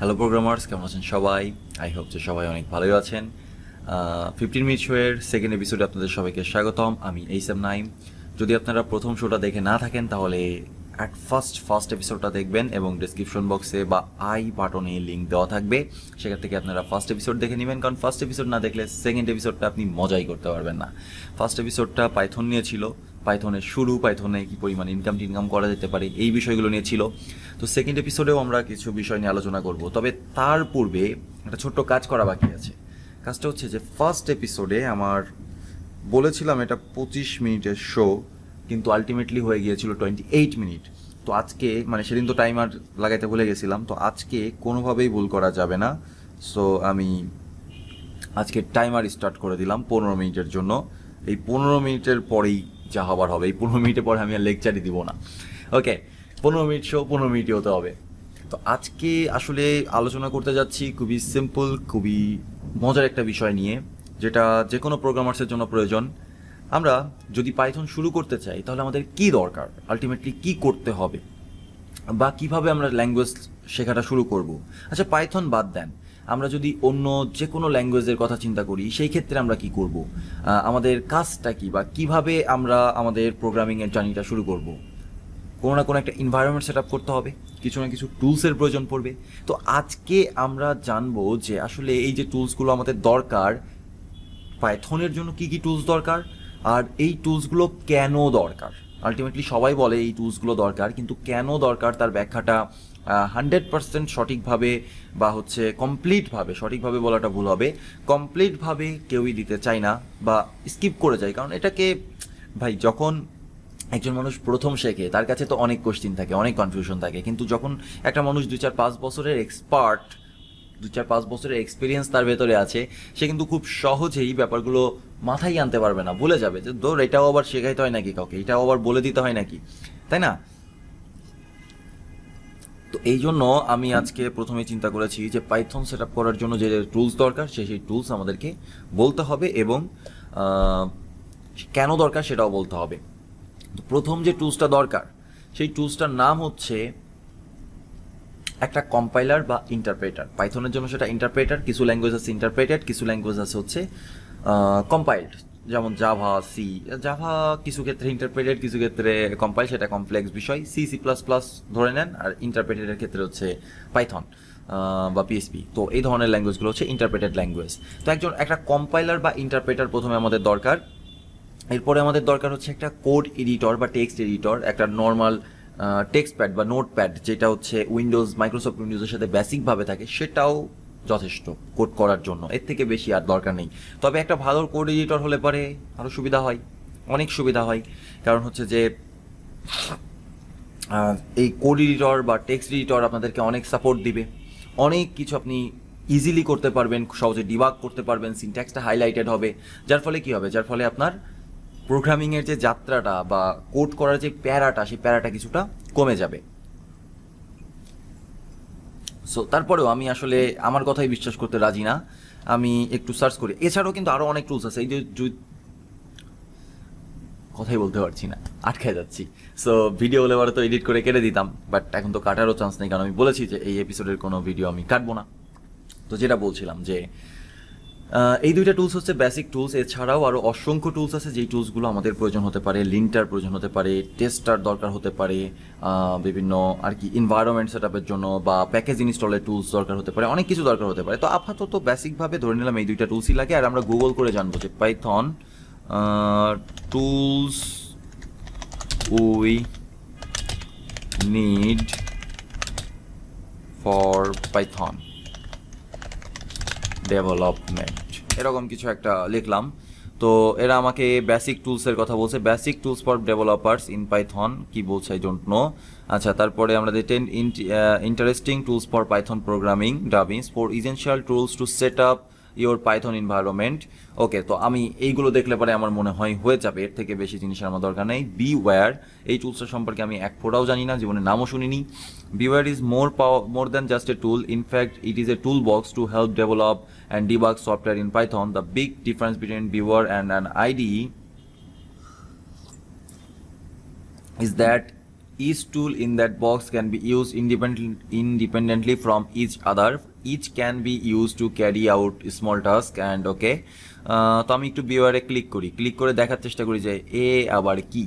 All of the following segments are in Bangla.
হ্যালো প্রোগ্রামার্স, কেমন আছেন সবাই? আই হোপ যে সবাই অনেক ভালোই আছেন। 15 মিনিট শোয়ের সেকেন্ড এপিসোডে আপনাদের সবাইকে স্বাগতম। আমি এইসএম নাইম। যদি আপনারা প্রথম শোটা দেখে না থাকেন তাহলে অ্যাট ফার্স্ট এপিসোডটা দেখবেন এবং ডিসক্রিপশন বক্সে বা আই বাটনে লিঙ্ক দেওয়া থাকবে, সেখান থেকে আপনারা ফার্স্ট এপিসোড দেখে নেবেন। কারণ ফার্স্ট এপিসোড না দেখলে সেকেন্ড এপিসোডটা আপনি মজাই করতে পারবেন না। ফার্স্ট এপিসোডটা পাইথন নিয়ে ছিল, পাইথনের শুরু, পাইথনে কী পরিমাণ ইনকাম করা যেতে পারে এই বিষয়গুলো নিয়ে ছিল। তো সেকেন্ড এপিসোডেও আমরা কিছু বিষয় নিয়ে আলোচনা করব, তবে তার পূর্বে একটা ছোট্ট কাজ করা বাকি আছে। কাজটা হচ্ছে যে ফার্স্ট এপিসোডে আমার বলেছিলাম এটা 25 মিনিটের শো, কিন্তু আলটিমেটলি হয়ে গিয়েছিল 28 মিনিট। তো আজকে মানে সেদিন তো টাইমার লাগাইতে ভুলে গেছিলাম, তো আজকে কোনোভাবেই ভুল করা যাবে না। সো আমি আজকে টাইমার স্টার্ট করে দিলাম 15 মিনিটের জন্য। এই 15 মিনিটের পরেই যা হবার হবে, এই 15 মিনিটের পরে আমি আর লেকচারই দিব না। ওকে, 15 মিনিট শো 15 মিনিটই হতে হবে। তো আজকে আসলে আলোচনা করতে যাচ্ছি খুবই সিম্পল, খুবই মজার একটা বিষয় নিয়ে, যেটা যে কোনো প্রোগ্রামার্সের জন্য প্রয়োজন। আমরা যদি পাইথন শুরু করতে চাই তাহলে আমাদের কি দরকার, আলটিমেটলি কি করতে হবে, বা কিভাবে আমরা ল্যাঙ্গুয়েজ শেখাটা শুরু করব। আচ্ছা, পাইথন বাদ দেন, আমরা যদি অন্য যে কোনো ল্যাঙ্গুয়েজের কথা চিন্তা করি, সেই ক্ষেত্রে আমরা কি করব, আমাদের কাজটা কি, বা কিভাবে আমরা আমাদের প্রোগ্রামিংয়ের জার্নিটা শুরু করব। কোনো না কোনো একটা এনভায়রনমেন্ট সেট আপ করতে হবে, কিছু না কিছু টুলসের প্রয়োজন পড়বে। তো আজকে আমরা জানবো যে আসলে এই যে টুলসগুলো আমাদের দরকার, পাইথনের জন্য কি কি টুলস দরকার, আর এই টুলসগুলো কেন দরকার। আলটিমেটলি সবাই বলে এই টুলসগুলো দরকার, কিন্তু কেন দরকার তার ব্যাখ্যাটা 100% সঠিকভাবে বা হচ্ছে কমপ্লিটভাবে, সঠিকভাবে বলাটা ভুল হবে, কমপ্লিটভাবে কেউই দিতে চায় না বা স্কিপ করে যায়। কারণ এটাকে ভাই, যখন একজন মানুষ প্রথম শেখে তার কাছে তো অনেক কোশ্চিন থাকে, অনেক কনফিউশন থাকে, কিন্তু যখন একটা মানুষ 2-4-5 বছরের এক্সপার্ট, 2-4-5 বছরের এক্সপিরিয়েন্স তার ভেতরে আছে, সে কিন্তু খুব সহজেই ব্যাপারগুলো মাথায় আনতে পারবে না, ভুলে যাবে যে ধর এটাও আবার শেখাইতে হয় নাকি কাউকে, এটাও আবার বলে দিতে হয় নাকি, তাই না? তো এই জন্য আমি আজকে প্রথমে চিন্তা করেছি যে পাইথন সেট আপ করার জন্য যে টুলস দরকার সেই টুলস আমাদেরকে বলতে হবে, এবং কেন দরকার সেটাও বলতে হবে। তো প্রথম যে টুলসটা দরকার, সেই টুলসটার নাম হচ্ছে একটা কম্পাইলার বা ইন্টারপ্রেটার। পাইথনের জন্য সেটা ইন্টারপ্রেটার, কিছু ল্যাঙ্গুয়েজ আছে ইন্টারপ্রেটেড, কিছু ল্যাঙ্গুয়েজ আছে হচ্ছে কম্পাইল্ড, যেমন জাভা, সি। জাভা কিছু ক্ষেত্রে ইন্টারপ্রেটেড, কিছু ক্ষেত্রে কম্পাইল, সেটা কমপ্লেক্স বিষয়। সি++ ধরে নেন, আর ইন্টারপ্রেটেডের ক্ষেত্রে হচ্ছে পাইথন বা পিএসপি। তো এই ধরনের ল্যাঙ্গুয়েজগুলো হচ্ছে ইন্টারপ্রেটেড ল্যাঙ্গুয়েজ। তো একটা কম্পাইলার বা ইন্টারপ্রেটার প্রথমে আমাদের দরকার। এরপরে আমাদের দরকার হচ্ছে একটা কোড এডিটর বা টেক্সট এডিটর, একটা নর্মাল টেক্সট প্যাড বা নোট প্যাড, যেটা হচ্ছে মাইক্রোসফট উইন্ডোজের সাথে বেসিকভাবে থাকে, সেটাও যথেষ্ট কোড করার জন্য, এর থেকে বেশি আর দরকার নেই। তবে একটা ভালো কোড এডিটর হলে পরে আরও সুবিধা হয়, অনেক সুবিধা হয়। কারণ হচ্ছে যে এই কোড এডিটর বা টেক্সট এডিটর আপনাদেরকে অনেক সাপোর্ট দিবে, অনেক কিছু আপনি ইজিলি করতে পারবেন, সহজে ডিবাগ করতে পারবেন, সিনট্যাক্সটা হাইলাইটেড হবে, যার ফলে কি হবে, যার ফলে আপনার প্রোগ্রামিংয়ের যে যাত্রাটা বা কোড করার যে প্যারাটা, সেই প্যারাটা কিছুটা কমে যাবে। সো তারপরেও আমি আসলে আমার কথাই বিশ্বাস করতে রাজি না, আমি একটু সার্চ করি। এছাড়াও কিন্তু আরও অনেক টুলস আছে, এই যে কথাই বলতে পারছি না, আটকায় যাচ্ছি। সো ভিডিও হলে পরে তো এডিট করে কেটে দিতাম, বাট এখন তো কাটারও চান্স নেই, কারণ আমি বলেছি যে এই এপিসোডের কোনো ভিডিও আমি কাটবো না। তো যেটা বলছিলাম যে এই দুইটা টুলস হচ্ছে বেসিক টুলস। এছাড়াও আরও অসংখ্য টুলস আছে যেই টুলসগুলো আমাদের প্রয়োজন হতে পারে। লিঙ্কটার প্রয়োজন হতে পারে, টেস্টার দরকার হতে পারে, বিভিন্ন আর কি এনভায়রনমেন্ট সেট আপের জন্য, বা প্যাকেজ ইনস্টলের টুলস দরকার হতে পারে, অনেক কিছু দরকার হতে পারে। তো আপাতত বেসিকভাবে ধরে নিলাম এই দুইটা টুলসই লাগে, আর আমরা গুগল করে জানবো যে Python tools we need for Python development, এরকম কিছু একটা লিখলাম। তো এরা আমাকে বেসিক টুলসের কথা বলছে, basic tools for developers in Python, কি বলছে আই ডোন্ট নো। আচ্ছা, তারপরে আমরা 10 interesting tools for Python programming, dubbings for essential tools to set up your Python environment. Okay, তো আমি এইগুলো দেখলে পরে আমার মনে হয় হয়ে যাবে, এর থেকে বেশি জিনিসের আমার দরকার নেই। বিওয়্যার, এই টুলসের সম্পর্কে আমি এক ফোঁটাও জানি না, জীবনে নামও শুনিনি। Beware is more than just a tool. In fact, it is a toolbox to help develop and debug software in Python. The big difference between Beaver and an IDE is that each tool in that box can be used independently from each other. Each can be used to carry out small task and okay. তো আমি একটু বিওয়ারে ক্লিক করে দেখার চেষ্টা করি যে এ আবার কি।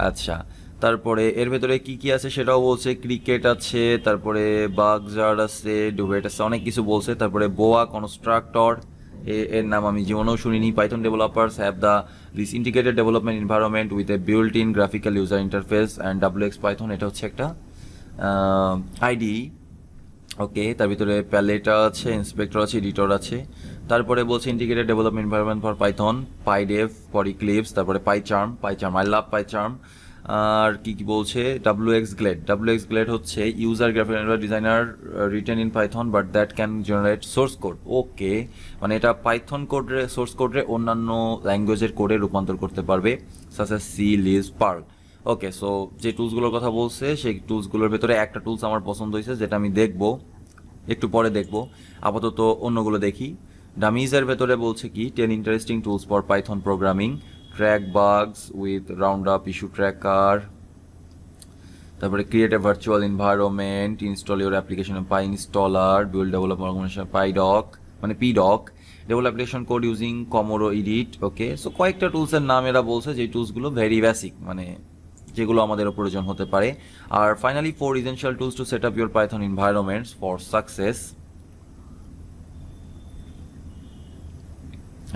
আচ্ছা, তারপরে এর ভেতরে কি কি আছে সেটাও বলছে। ক্রিকেট আছে, তারপরে বাগজার আছে, ডুবেট আছে, অনেক কিছু বলছে। তারপরে বোয়া কনস্ট্রাক্টর, এর নাম আমি জীবনেও শুনিনি। Python developers have this integrated development environment with a built in graphical user interface and WX Python, এটা হচ্ছে একটা আইডি। ওকে, তার ভিতরে প্যালেটা আছে, ইন্সপেক্টর আছে, এডিটর আছে। তারপরে বলছে integrated development environment for Python, PyDev for Eclipse, তারপরে পাইচার্ম আই লাভ পাইচার্ম। আর কি কি বলছে, WX গ্লেড হচ্ছে user graphical designer written in Python but that can generate source code. Okay, মানে এটা পাইথন কোডে সোর্স কোডে অন্যান্য ল্যাঙ্গুয়েজের কোডে রূপান্তর করতে পারবে, such as C, Lisp, Perl. Okay, so যে টুলসগুলোর কথা বলছে সেই টুলসগুলোর ভেতরে একটা টুলস আমার পছন্দ হয়েছে, যেটা আমি দেখবো একটু পরে দেখবো। আপাতত অন্যগুলো দেখি। ডামিজের ভেতরে বলছে কি 10 interesting tools for Python programming, track bugs with Roundup, issue tracker, তারপরে create a virtual environment, install your application PyInstaller, build development organization pydoc, মানে pydoc, develop application code using Komodo Edit. Okay, so কয়েকটা টুলসের নাম এরা বলছে, যে টুলসগুলো ভেরি বেসিক, মানে যেগুলো আমাদেরও প্রয়োজন হতে পারে। আর finally 4 essential tools to set up your Python environments for success.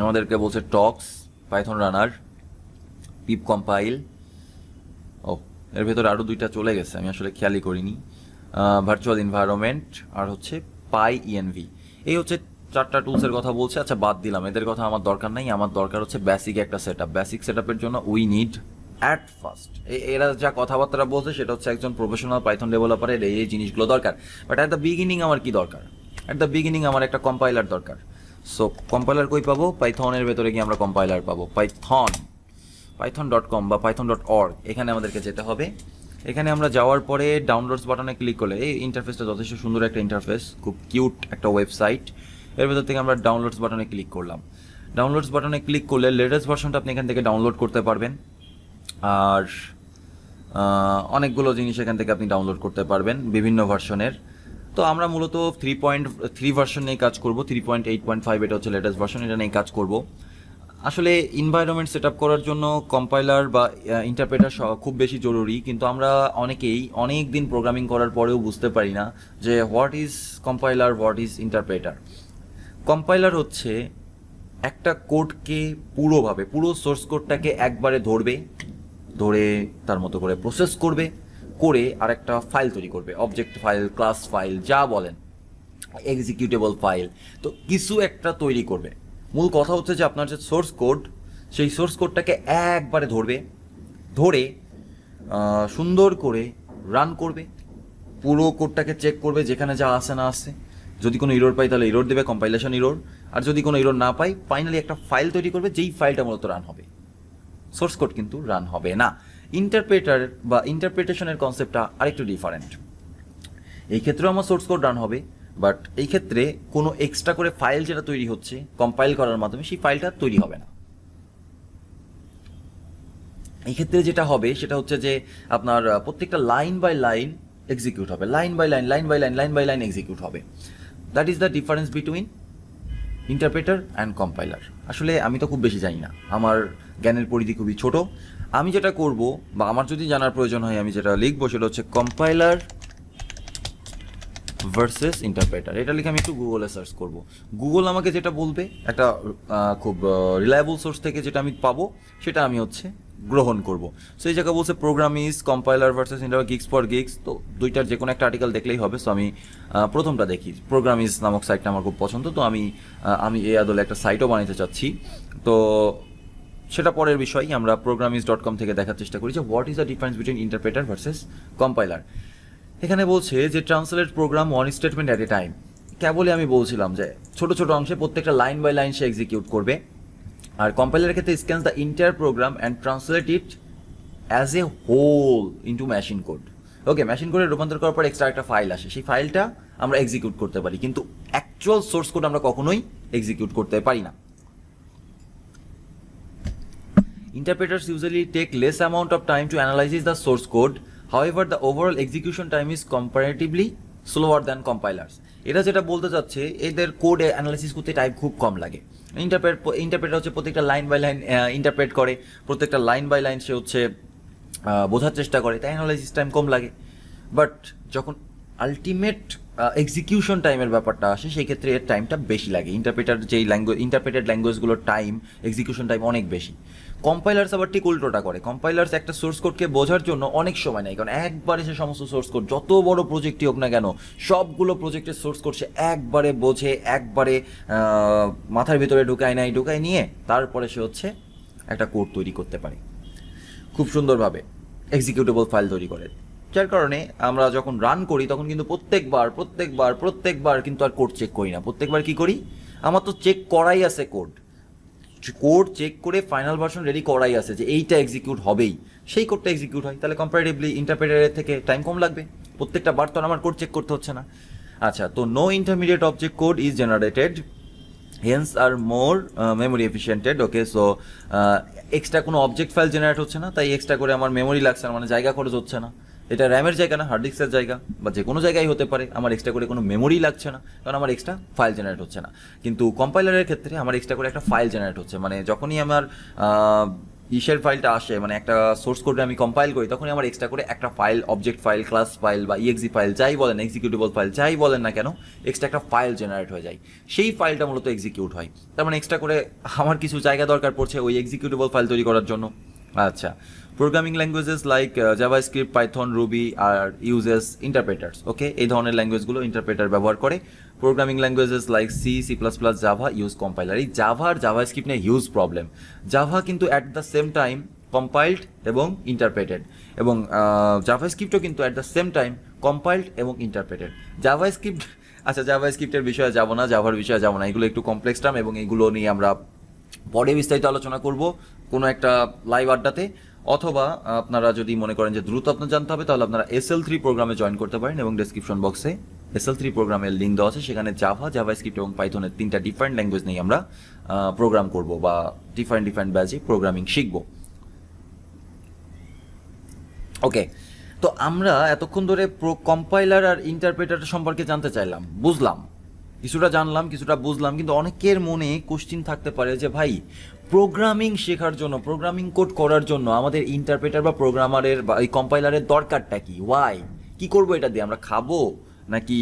আমাদেরকে বলছে টক্স, পাইথন রানার, পিপ কম্পাইল। ও, এর ভেতরে আরও দুইটা চলে গেছে, আমি আসলে খেয়ালই করিনি। ভার্চুয়াল এনভায়রনমেন্ট আর হচ্ছে PyEnv। এই হচ্ছে 4টা টুলসের কথা বলছে। আচ্ছা, বাদ দিলাম, এদের কথা আমার দরকার নাই। আমার দরকার হচ্ছে বেসিক একটা সেটআপ। বেসিক সেটআপের জন্য উই নিড অ্যাট ফার্স্ট, এরা যা কথাবার্তা বলছে সেটা হচ্ছে একজন প্রফেশনাল পাইথন ডেভেলপারের এই জিনিসগুলো দরকার। বাট অ্যাট দ্য বিগিনিং আমার কি দরকার? অ্যাট দ্য বিগিনিং আমার একটা কম্পাইলার দরকার। সো কম্পাইলার কই পাবো? পাইথনের ভেতরে গিয়ে আমরা কম্পাইলার পাবো। python.com বা python.org, এখানে আমাদেরকে যেতে হবে। এখানে আমরা যাওয়ার পরে ডাউনলোডস বাটনে ক্লিক করলে, এই ইন্টারফেসটা যথেষ্ট সুন্দর একটা ইন্টারফেস, খুব কিউট একটা ওয়েবসাইট। এর ভেতর থেকে আমরা ডাউনলোডস বাটনে ক্লিক করলাম। ডাউনলোডস বাটনে ক্লিক করলে লেটেস্ট ভার্সনটা আপনি এখান থেকে ডাউনলোড করতে পারবেন। আর অনেকগুলো জিনিস এখান থেকে আপনি ডাউনলোড করতে পারবেন বিভিন্ন ভার্সনের। তো আমরা মূলত 3.3 ভার্সন নিয়ে কাজ করব। 3.8.5 এটা হচ্ছে লেটেস্ট ভার্সন, এটা নিয়ে কাজ করব। আসলে এনভায়রনমেন্ট সেট আপ করার জন্য কম্পাইলার বা ইন্টারপ্রেটার খুব বেশি জরুরি, কিন্তু আমরা অনেকেই অনেক দিন প্রোগ্রামিং করার পরেও বুঝতে পারি না যে what is compiler, what is interpreter. Compiler হচ্ছে একটা কোডকে পুরো সোর্স কোডটাকে একবারে ধরে তার মতো করে প্রসেস করে আর একটা ফাইল তৈরি করবে, অবজেক্ট ফাইল, ক্লাস ফাইল, যা বলেন, এক্সিকিউটেবল ফাইল। তো কিছু একটা তৈরি করবে। মূল কথা হচ্ছে যে আপনার যে সোর্স কোড, সেই সোর্স কোডটাকে একবারে ধরে সুন্দর করে রান করবে, পুরো কোডটাকে চেক করবে যেখানে যা আসে না আসে। যদি কোনো ইরোর পাই তাহলে ইরোর দেবে, কম্পাইলেশন ইরোর। আর যদি কোনো ইরোর না পাই, ফাইনালি একটা ফাইল তৈরি করবে, যেই ফাইলটা মূলত রান হবে। সোর্স কোড কিন্তু রান হবে না। ইন্টারপ্রেটার বা ইন্টারপ্রিটেশনের কনসেপ্টটা আরেকটু ডিফারেন্ট। এই ক্ষেত্রেও আমার সোর্স কোড রান হবে, বাট এই ক্ষেত্রে কোনো এক্সট্রা করে ফাইল যেটা তৈরি হচ্ছে কম্পাইল করার মাধ্যমে, সেই ফাইলটা তৈরি হবে না। এই ক্ষেত্রে যেটা হবে সেটা হচ্ছে যে আপনার প্রত্যেকটা লাইন বাই লাইন এক্সিকিউট হবে, লাইন বাই লাইন এক্সিকিউট হবে। That is the difference between interpreter and compiler. আসলে আমি তো খুব বেশি জানি না, আমার জ্ঞানের পরিধি খুবই ছোট। আমি যেটা করব বা আমার যদি জানার প্রয়োজন হয়, আমি যেটা লিখবো সেটা হচ্ছে কম্পাইলার ভার্সেস ইন্টারপ্রেটার। এটা লিখে আমি একটু গুগলে সার্চ করব। গুগল আমাকে যেটা বলবে, একটা খুব রিলায়েবল সোর্স থেকে যেটা আমি পাবো, সেটা আমি হচ্ছে গ্রহণ করব। সো এই জায়গায় বলছে programme is compiler versus interpreter, gigs for gigs. তো দুইটার যে কোনো একটা আর্টিকেল দেখলেই হবে। সো আমি প্রথমটা দেখি। প্রোগ্রাম ইজ নামক সাইটটা আমার খুব পছন্দ, তো আমি এই আদলে একটা সাইটও বানাতে চাচ্ছি। তো সেটা পরের বিষয়। আমরা programiz.com থেকে দেখার চেষ্টা করি যে what is the difference between interpreter versus compiler. এখানে বলছে যে translate program one statement at a time. কেবলই আমি বলছিলাম যে ছোট ছোট অংশে প্রত্যেকটা লাইন বাই লাইন সে এক্সিকিউট করবে। আর কম্পাইলারের ক্ষেত্রে scans the entire program and translate it as a whole into machine code. Okay, machine কোডে রূপান্তর করার পর এক্সট্রা একটা ফাইল আসে, সেই ফাইলটা আমরা এক্সিকিউট করতে পারি, কিন্তু অ্যাকচুয়াল সোর্স কোড আমরা কখনোই এক্সিকিউট করতে পারি না। Interpreters usually take less amount of time to analyze the source code. However the overall execution time is comparatively slower than compilers. এটা যেটা বলতে চাচ্ছে এদের কোড অ্যানালাইসিস করতে টাইম খুব কম লাগে। ইন্টারপ্রেটার হচ্ছে প্রত্যেকটা লাইন বাই লাইন ইন্টারপ্রেট করে, প্রত্যেকটা লাইন বাই লাইন সে হচ্ছে বোঝার চেষ্টা করে, তাই অ্যানালাইসিস টাইম কম লাগে। বাট যখন আলটিমেট এক্সিকিউশন টাইমের ব্যাপারটা আসে সেই ক্ষেত্রে এর টাইমটা বেশি লাগে। ইন্টারপ্রেটেড ল্যাঙ্গুয়েজগুলোর টাইম এক্সিকিউশন টাইম অনেক বেশি। কম্পাইলার্স আবার ঠিক উল্টোটা করে। কম্পাইলার্স একটা সোর্স কোডকে বোঝার জন্য অনেক সময় নেয়, কারণ একবারে সে সমস্ত সোর্স কোড যত বড় প্রজেক্টই হোক না কেন সবগুলো প্রজেক্টের সোর্স কোড সে একবারে বোঝে, একবারে মাথার ভিতরে ঢুকায় নিয়ে তারপরে সে হচ্ছে একটা কোড তৈরি করতে পারে, খুব সুন্দরভাবে এক্সিকিউটেবল ফাইল তৈরি করে। যার কারণে আমরা যখন রান করি তখন কিন্তু প্রত্যেকবার কিন্তু আর কোড চেক করি না। প্রত্যেকবার কি করি, আমার তো চেক করাই আছে, কোড চেক করে ফাইনাল ভার্সন রেডি করাই আছে যে এইটা এক্সিকিউট হবেই, সেই কোডটা এক্সিকিউট হয়। তাহলে কম্পারেটিভলি ইন্টারপ্রেটারের থেকে টাইম কম লাগবে, প্রত্যেকটা বার তো আমার কোড চেক করতে হচ্ছে না। আচ্ছা, তো no intermediate object code is generated, hence are more memory efficiented. Okay, so extra কোনো অবজেক্ট ফাইল জেনারেট হচ্ছে না, তাই এক্সট্রা করে আমার মেমোরি লাগছে না, মানে জায়গা খরচ হচ্ছে না। এটা র্যামের জায়গা না, হার্ড ডিস্কের জায়গা বা যে কোনো জায়গায় হতে পারে, আমার এক্সট্রা করে কোনো মেমোরি লাগছে না, কারণ আমার এক্সট্রা ফাইল জেনারেট হচ্ছে না। কিন্তু কম্পাইলারের ক্ষেত্রে আমার এক্সট্রা করে একটা ফাইল জেনারেট হচ্ছে, মানে যখনই আমার ইসের ফাইলটা আসে, মানে একটা সোর্স কোডে আমি কম্পাইল করি, তখনই আমার এক্সট্রা করে একটা file, object file, class file বা ইএক্সি ফাইল যাই বলেন, এক্সিকিউটেবল ফাইল যাই বলেন না কেন, এক্সট্রা একটা ফাইল জেনারেট হয়ে যায়, সেই ফাইলটা মূলত এক্সিকিউট হয়। তার মানে এক্সট্রা করে আমার কিছু জায়গা দরকার পড়ছে ওই এক্সিকিউটেবল ফাইল তৈরি করার জন্য। আচ্ছা, programming languages like JavaScript, Python, Ruby are uses interpreters. Okay, এই ধরনের ল্যাঙ্গুয়েজগুলো ইন্টারপ্রেটার ব্যবহার করে। Programming languages like C plus plus, Java use compiler. এই জাভা আর জাভাস্ক্রিপ্ট নিয়ে হিউজ প্রবলেম। জাভা কিন্তু at the same time compiled এবং ইন্টারপ্রেটেড, এবং জাভাস্ক্রিপ্টও কিন্তু at the same time compiled এবং ইন্টারপ্রেটেড। জাভাস্ক্রিপ্টের বিষয়ে যাব না, জাভার বিষয়ে যাব না, এগুলো একটু কমপ্লেক্স টার্ম এবং এগুলো নিয়ে আমরা পরে বিস্তারিত আলোচনা করব কোনো একটা লাইভ আড্ডাতে, অথবা আপনারা যদি মনে করেন যে দ্রুত আপনার জানতে হবে তাহলে আপনারা SL3 প্রোগ্রামে জয়েন করতে পারেন, এবং ডেসক্রিপশন বক্সে SL3 প্রোগ্রামের লিঙ্ক দেওয়া আছে, সেখানে জাভা, জাভাস্ক্রিপ্ট এবং পাইথনের 3টা ডিফারেন্ট ল্যাঙ্গুয়েজ নিয়ে আমরা প্রোগ্রাম করব বা ডিফারেন্ট ব্যাচে প্রোগ্রামিং শিখব। ওকে, তো আমরা এতক্ষণ ধরে কম্পাইলার আর ইন্টারপ্রেটার সম্পর্কে জানতে চাইলাম, বুঝলাম, কিছুটা জানলাম, কিছুটা বুঝলাম, কিন্তু অনেকের মনে কোশ্চিন থাকতে পারে যে ভাই প্রোগ্রামিং শেখার জন্য, প্রোগ্রামিং কোড করার জন্য আমাদের ইন্টারপ্রেটার বা প্রোগ্রামারের বা এই কম্পাইলারের দরকারটা কি, ওয়াই, কি করবো এটা দিয়ে, আমরা খাবো নাকি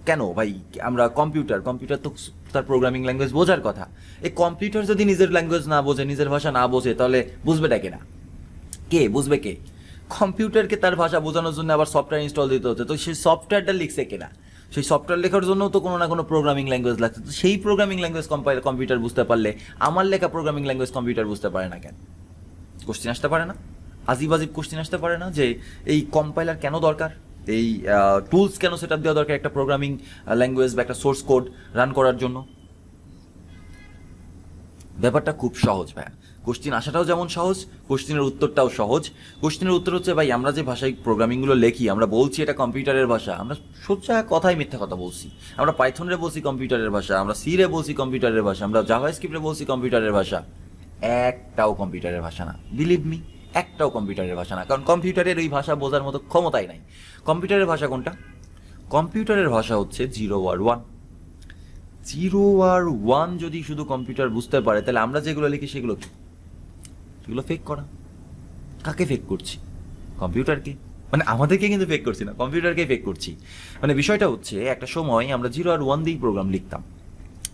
কেন ভাই? আমরা কম্পিউটার তো তার প্রোগ্রামিং ল্যাঙ্গুয়েজ বোঝার কথা। এই কম্পিউটার যদি নিজের ল্যাঙ্গুয়েজ না বোঝে, নিজের ভাষা না বোঝে, তাহলে বুঝবেটা কেনা, কে বুঝবে? কে? কম্পিউটারকে তার ভাষা বোঝানোর জন্য আবার সফটওয়্যার ইনস্টল দিতে হচ্ছে, তো সেই সফটওয়্যারটা লিখছে কেনা, সেই সফটওয়্যার লেখার জন্য তো কোনো না কোনো প্রোগ্রামিং ল্যাঙ্গুয়েজ লাগছে। তো সেই প্রোগ্রামিং ল্যাঙ্গুয়েজ কম্পিউটার বুঝতে পারলে আমার লেখা প্রোগ্রামিং ল্যাঙ্গুয়েজ কম্পিউটার বুঝতে পারে না কেন? কোশ্চিন আসতে পারে না? আজিব কোশ্চিন আসতে পারে না যে এই কম্পাইলার কেন দরকার, এই টুলস কেন সেট আপ দেওয়া দরকার একটা প্রোগ্রামিং ল্যাঙ্গুয়েজ বা একটা সোর্স কোড রান করার জন্য? ব্যাপারটা খুব সহজ ভাইয়া। কোশ্চিন আসাটাও যেমন সহজ, কোশ্চিনের উত্তরটাও সহজ। কোশ্চিনের উত্তর হচ্ছে ভাই আমরা যে ভাষায় প্রোগ্রামিংগুলো লেখি, আমরা বলছি এটা কম্পিউটারের ভাষা, আমরা সোজা কথাই মিথ্যা কথা বলছি। আমরা পাইথনে বলছি কম্পিউটারের ভাষা, আমরা সিরে বলছি কম্পিউটারের ভাষা, আমরা জাভাস্ক্রিপ্টে বলছি কম্পিউটারের ভাষা। একটাও কম্পিউটারের ভাষা না, বিলিভ মি, একটাও কম্পিউটারের ভাষা না, কারণ কম্পিউটারের ওই ভাষা বোঝার মতো ক্ষমতাই নাই। কম্পিউটারের ভাষা কোনটা? কম্পিউটারের ভাষা হচ্ছে 0 আর 1। 0 আর 1 যদি শুধু কম্পিউটার বুঝতে পারে, তাহলে আমরা যেগুলো লিখি সেগুলো কি? সেগুলো ফেক করা। কাকে ফেক করছি? কম্পিউটারকে। মানে আমাদেরকে কিন্তু ফেক করছি না, কম্পিউটারকে ফেক করছি। মানে বিষয়টা হচ্ছে একটা সময় আমরা 0 আর 1 দিয়েই প্রোগ্রাম লিখতাম।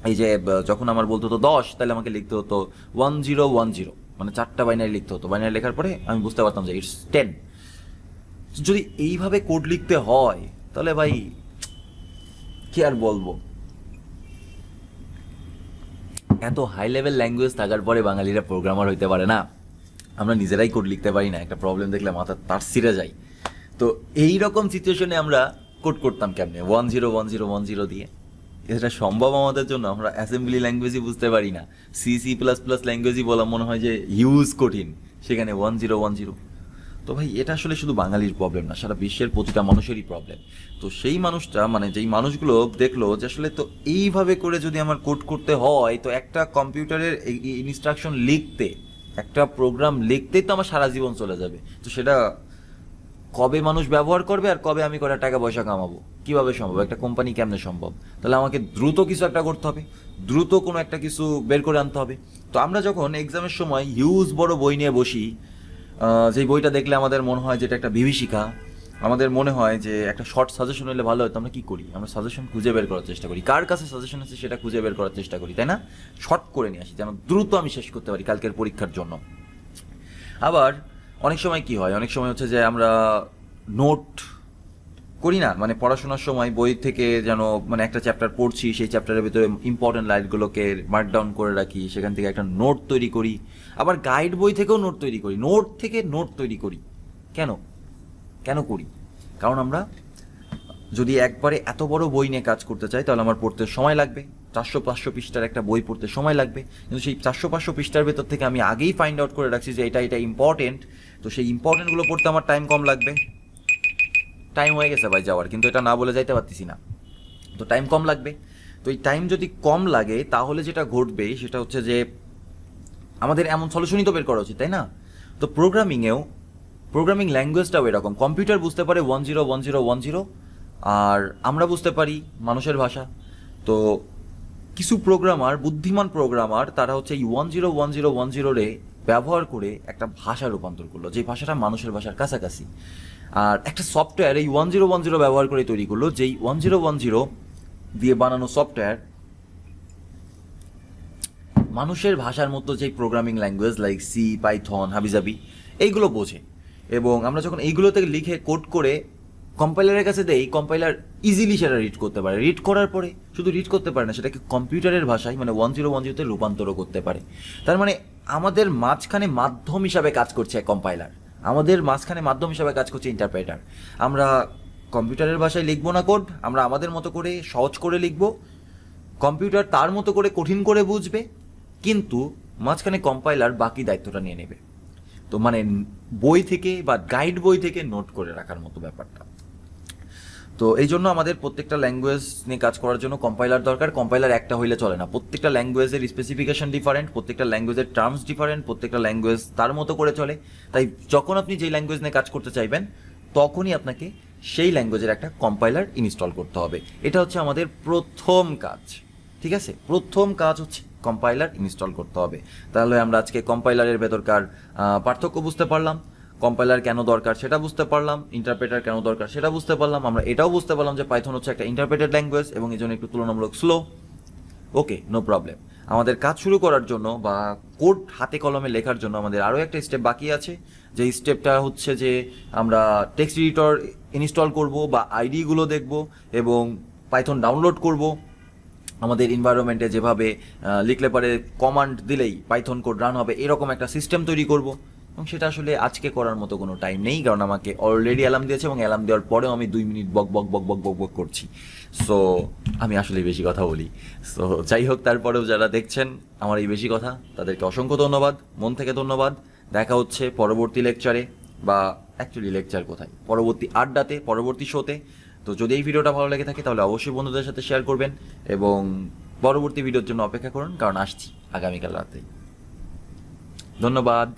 এই যে যখন আমার বলতো তো 10, তাহলে আমাকে লিখতে হতো 1010, মানে 4টা বাইনারি লিখতে হতো। বাইনারি লেখার পরে আমি বুঝতে পারতাম যে ইটস 10। যদি এইভাবে কোড লিখতে হয় তাহলে ভাই কি আর বলবো, এত হাই লেভেল ল্যাঙ্গুয়েজ থাকার পরে বাঙালিরা প্রোগ্রামার হইতে পারে না? আমরা নিজেরাই কোড লিখতে পারি না, একটা প্রবলেম দেখলে মাথা তার ছিঁড়ে যায়। তো এই রকম সিচুয়েশনে আমরা কোড করতাম কেমনে 101010 দিয়ে? এটা সম্ভব আমাদের জন্য? আমরা অ্যাসেম্বলি ল্যাঙ্গুয়েজই বুঝতে পারি না, C++ ল্যাঙ্গুয়েজই বলা মনে হয় যে হিউজ কঠিন, সেখানে 1010। তো ভাই এটা আসলে শুধু বাঙালির প্রবলেম না, সারা বিশ্বের প্রতিটা মানুষেরই প্রবলেম। তো সেই মানুষটা, মানে যেই মানুষগুলো দেখলো যে আসলে তো এইভাবে করে যদি আমার কোড করতে হয়, তো একটা কম্পিউটারের ইনস্ট্রাকশন লিখতে, একটা প্রোগ্রাম লিখতেই তো আমার সারা জীবন চলে যাবে, তো সেটা কবে মানুষ ব্যবহার করবে আর কবে আমি কটা টাকা পয়সা কামাবো, কিভাবে সম্ভব, একটা কোম্পানি কেমনে সম্ভব? তাহলে আমাকে দ্রুত কিছু একটা করতে হবে, দ্রুত কোনো একটা কিছু বের করে আনতে হবে। তো আমরা যখন এক্সামের সময় হিউজ বড় বই নিয়ে বসি, যেই বইটা দেখলে আমাদের মনে হয় যে এটা একটা বিভীষিকা, আমাদের মনে হয় যে একটা শর্ট সাজেশন হলে ভালো হতো, আমরা কি করি? আমরা সাজেশন খুঁজে বের করার চেষ্টা করি, কার কাছে সাজেশন আছে সেটা খুঁজে বের করার চেষ্টা করি, তাই না? শর্ট করে নিয়ে আসি যেন দ্রুত আমি শেষ করতে পারি কালকের পরীক্ষার জন্য। আবার অনেক সময় কি হয়, অনেক সময় হচ্ছে যে আমরা নোট করি না, মানে পড়াশোনার সময় বই থেকে যেন মানে একটা চ্যাপ্টার পড়ছি, সেই চ্যাপ্টারের ভিতরে ইম্পর্টেন্ট লাইনগুলোকে মার্ক ডাউন করে রাখি, সেখান থেকে একটা নোট তৈরি করি। আবার গাইড বই থেকেও নোট তৈরি করি, নোট থেকে নোট তৈরি করি। কেন কেন করি? কারণ আমরা যদি একবারে এত বড় বই নিয়ে কাজ করতে চাই তাহলে আমার পড়তে সময় লাগবে, 400-500 পৃষ্ঠার একটা বই পড়তে সময় লাগবে। কিন্তু সেই 400-500 পৃষ্ঠার ভেতর থেকে আমি আগেই ফাইন্ড আউট করে রাখছি যে এটা ইম্পর্টেন্ট, তো সেই ইম্পর্টেন্টগুলো পড়তে আমার টাইম কম লাগবে। টাইম হয়ে গেছে ভাই যাওয়ার, কিন্তু এটা না বলে যাইতে পারতেছি না। তো টাইম কম লাগবে, তো এই টাইম যদি কম লাগে তাহলে যেটা ঘটবে সেটা হচ্ছে যে আমাদের এমন সলিউশনই তো বের করা উচিত, তাই না? তো প্রোগ্রামিং ল্যাঙ্গুয়েজটাও এরকম। কম্পিউটার বুঝতে পারে 101010, আর আমরা বুঝতে পারি মানুষের ভাষা। তো কিছু প্রোগ্রামার, বুদ্ধিমান প্রোগ্রামার, তারা হচ্ছে এই 101010 ব্যবহার করে একটা ভাষা রূপান্তর করলো, যে ভাষাটা মানুষের ভাষার কাছাকাছি। আর একটা সফটওয়্যার এই 1010 ব্যবহার করে তৈরি করলো, যেই 1010 দিয়ে বানানো সফটওয়্যার মানুষের ভাষার মতো যে programming language like C, Python, হাবিজাবি এইগুলো বোঝে। এবং আমরা যখন এইগুলোতে লিখে কোড করে কম্পাইলারের কাছে দেই, কম্পাইলার ইজিলি সেটা রিড করতে পারে। রিড করার পরে শুধু রিড করতে পারে না, সেটাকে কম্পিউটারের ভাষায় মানে 1010-তে রূপান্তরও করতে পারে। তার মানে আমাদের মাঝখানে মাধ্যম হিসাবে কাজ করছে কম্পাইলার, আমাদের মাঝখানে মাধ্যম হিসাবে কাজ করছে ইন্টারপ্রেটার। আমরা কম্পিউটারের ভাষায় লিখবো না কোড, আমরা আমাদের মতো করে সহজ করে লিখবো, কম্পিউটার তার মতো করে কঠিন করে বুঝবে, কিন্তু মাঝখানে কম্পাইলার বাকি দায়িত্বটা নিয়ে নেবে। তো মানে বই থেকে বা গাইড বই থেকে নোট করে রাখার মতো ব্যাপারটা। তো এই জন্য আমাদের প্রত্যেকটা ল্যাঙ্গুয়েজ নিয়ে কাজ করার জন্য কম্পাইলার দরকার। কম্পাইলার একটা হইলে চলে না, প্রত্যেকটা ল্যাঙ্গুয়েজের স্পেসিফিকেশন ডিফারেন্ট, প্রত্যেকটা ল্যাঙ্গুয়েজের টার্মস ডিফারেন্ট, প্রত্যেকটা ল্যাঙ্গুয়েজ তার মতো করে চলে। তাই যখন আপনি যেই ল্যাঙ্গুয়েজ নিয়ে কাজ করতে চাইবেন তখনই আপনাকে সেই ল্যাঙ্গুয়েজের একটা কম্পাইলার ইনস্টল করতে হবে। এটা হচ্ছে আমাদের প্রথম কাজ, ঠিক আছে? প্রথম কাজ হচ্ছে কম্পাইলার ইনস্টল করতে হবে। তাহলে আমরা আজকে কম্পাইলারের ভেতরকার পার্থক্য বুঝতে পারলাম, কম্পাইলার কেন দরকার সেটা বুঝতে পারলাম, ইন্টারপ্রেটার কেন দরকার সেটা বুঝতে পারলাম। আমরা এটাও বুঝতে পারলাম যে পাইথন হচ্ছে একটা ইন্টারপ্রেটেড ল্যাঙ্গুয়েজ এবং এই জন্য একটু তুলনামূলক স্লো। ওকে, নো প্রবলেম। আমাদের কাজ শুরু করার জন্য বা কোড হাতে কলমে লেখার জন্য আমাদের আরও একটা স্টেপ বাকি আছে, যে স্টেপটা হচ্ছে যে আমরা টেক্সট এডিটর ইনস্টল করব বা আইডিগুলো দেখব এবং পাইথন ডাউনলোড করব। আমাদের এনভায়রনমেন্টে যেভাবে লিখলে পারে কমান্ড দিলেই পাইথন কোড রান হবে, এরকম একটা সিস্টেম তৈরি করব। এবং সেটা আসলে আজকে করার মতো কোনো টাইম নেই, কারণ আমাকে অলরেডি অ্যালার্ম দিয়েছে এবং অ্যালার্ম দেওয়ার পরেও আমি 2 মিনিট বক বক বক বক বক বক করছি। সো আমি আসলে বেশি কথা বলি। সো যাই হোক, তারপরেও যারা দেখছেন আমার এই বেশি কথা, তাদেরকে অসংখ্য ধন্যবাদ, মন থেকে ধন্যবাদ। দেখা হচ্ছে পরবর্তী লেকচারে, বা অ্যাকচুয়ালি লেকচার কোথায়, পরবর্তী আড্ডাতে, পরবর্তী শোতে। তো যদি এই ভিডিওটা ভালো লেগে থাকে তাহলে অবশ্যই বন্ধুদের সাথে শেয়ার করবেন এবং পরবর্তী ভিডিওর জন্য অপেক্ষা করুন, কারণ আসছি আগামীকাল রাতে। ধন্যবাদ।